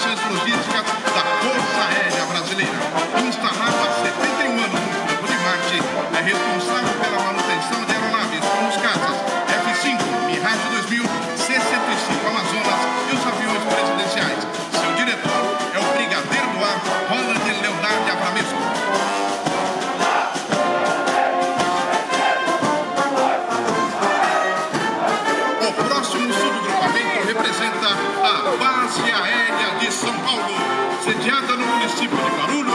operações logísticas da Força Aérea Brasileira. Instalado há 71 anos no campo de Marte, é responsável pela manutenção de aeronaves como os caças F-5, Mirage 2000, C-105 Amazonas e os aviões presidenciais. Seu diretor é o Brigadeiro do Ar Roland Leonardo Avramesco. O próximo subgrupamento representa a Base Aérea de São Paulo, sediada no município de Guarulhos.